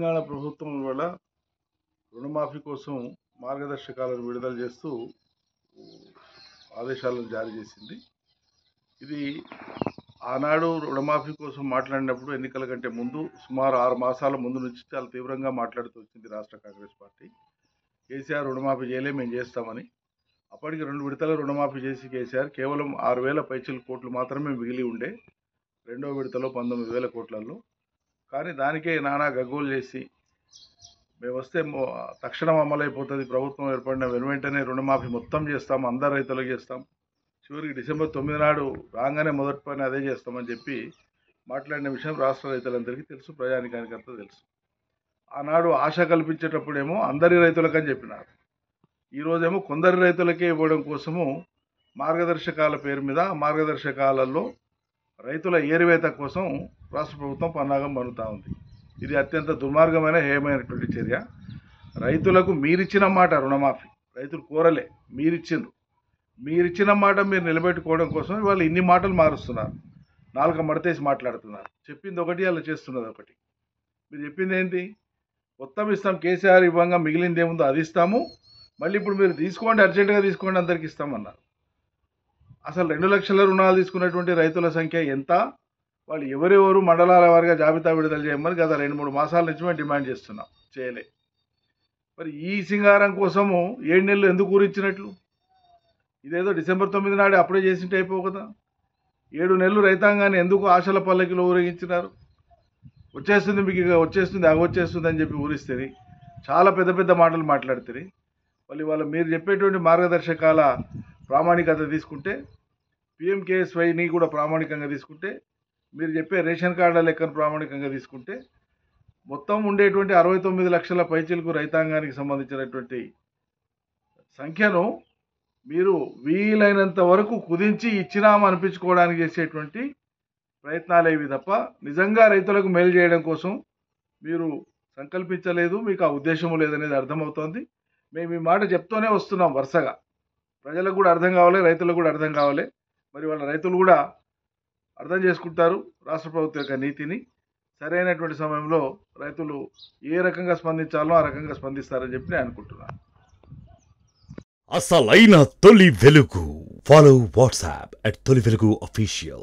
తెలంగాణ ప్రభుత్వం వల్ల రుణమాఫీ కోసం మార్గదర్శకాలను విడుదల చేస్తూ ఆదేశాలను జారీ చేసింది. ఇది ఆనాడు రుణమాఫీ కోసం మాట్లాడినప్పుడు ఎన్నికల కంటే ముందు సుమారు 6 మాసాల ముందు నుంచి చాలా తీవ్రంగా మాట్లాడుతూ వచ్చింది రాష్ట్ర కాంగ్రెస్ పార్టీ. కేసీఆర్ రుణమాఫీ చేయలే, మేము చేస్తామని. అప్పటికి 2 విడతల రుణమాఫీ చేసి కేసీఆర్ కేవలం 6,000 పైచిలు కోట్లు మాత్రమే మిగిలి ఉండే రెండో విడతలో 19,000 కోట్లలో. కానీ దానికే నానా గగ్గోలు చేసి మేము వస్తే తక్షణం అమలైపోతుంది, ప్రభుత్వం ఏర్పడిన వెంటనే రుణమాఫీ మొత్తం చేస్తాం, అందరు రైతులకు చేస్తాం, చివరికి డిసెంబర్ 9 నాడు రాగానే మొదటి పని అదే చేస్తామని చెప్పి మాట్లాడిన విషయం రాష్ట్ర రైతులందరికీ తెలుసు, ప్రజానికానికి అంతా తెలుసు. ఆనాడు ఆశ కల్పించేటప్పుడేమో అందరి రైతులకని చెప్పినారు. ఈరోజేమో కొందరి రైతులకే ఇవ్వడం కోసము మార్గదర్శకాల పేరు మీద మార్గదర్శకాలలో రైతుల ఏరివేత కోసం రాష్ట్ర ప్రభుత్వం పన్నాగం పన్నుతూ ఉంది. ఇది అత్యంత దుర్మార్గమైన హేయమైనటువంటి చర్య. రైతులకు మీరిచ్చిన మాట రుణమాఫీ రైతులు కోరలే, మీరిచ్చిన మాట మీరు నిలబెట్టుకోవడం కోసం వాళ్ళు ఇన్ని మాటలు మారుస్తున్నారు, నాలుక మడతేసి మాట్లాడుతున్నారు. చెప్పింది ఒకటి, అలా చేస్తున్నది ఒకటి. మీరు చెప్పింది ఏంటి? మొత్తం ఇస్తాం, కేసీఆర్ ఇవ్వంగా మిగిలింది ఏముందో అది ఇస్తాము, మళ్ళీ ఇప్పుడు మీరు తీసుకోండి, అర్జెంటుగా తీసుకోండి, అందరికి ఇస్తామన్నారు. అసలు 2 లక్షల రుణాలు తీసుకున్నటువంటి రైతుల సంఖ్య ఎంత, వాళ్ళు ఎవరెవరు మండలాల వారిగా జాబితా విడుదల చేయమని గత 2-3 మాసాల నుంచి మేము డిమాండ్ చేస్తున్నాం, చేయలే. మరి ఈ సింగారం కోసము 7 నెలలు ఎందుకు ఊరించినట్లు? ఇదేదో డిసెంబర్ 9 నాడే అప్పుడే చేసింటే అయిపోవు కదా. 7 నెలలు రైతాంగాన్ని ఎందుకు ఆశల పల్లకిలో ఊరేగించినారు? వచ్చేస్తుంది మీకు, వచ్చేస్తుంది, వచ్చేస్తుంది అని చెప్పి ఊరిస్తుంది. చాలా పెద్ద పెద్ద మాటలు మాట్లాడుతుంది. వాళ్ళు మీరు చెప్పేటువంటి మార్గదర్శకాల ప్రామాణికత తీసుకుంటే, పిఎంకేఎస్వైని కూడా ప్రామాణికంగా తీసుకుంటే, మీరు చెప్పే రేషన్ కార్డుల లెక్కను ప్రామాణికంగా తీసుకుంటే, మొత్తం ఉండేటువంటి 69 లక్షల పైచిలకు రైతాంగానికి సంబంధించినటువంటి సంఖ్యను మీరు వీలైనంత వరకు కుదించి ఇచ్చినాము అనిపించుకోవడానికి చేసేటువంటి ప్రయత్నాలు ఇవి తప్ప నిజంగా రైతులకు మేలు చేయడం కోసం మీరు సంకల్పించలేదు, మీకు ఆ ఉద్దేశం లేదనేది అర్థమవుతోంది. మేము ఈ మాట చెప్తూనే వస్తున్నాం వరుసగా. ప్రజలకు కూడా అర్థం కావాలి, రైతులకు కూడా అర్థం కావాలి. మరి వాళ్ళ రైతులు కూడా అర్థం చేసుకుంటారు రాష్ట్ర ప్రభుత్వం యొక్క నీతిని. సరైనటువంటి సమయంలో రైతులు ఏ రకంగా స్పందించాలో ఆ రకంగా స్పందిస్తారని చెప్పి నేను అనుకుంటున్నాను. అసలైన తొలి వెలుగు. ఫాలో వాట్సాప్ @తొలి వెలుగు official.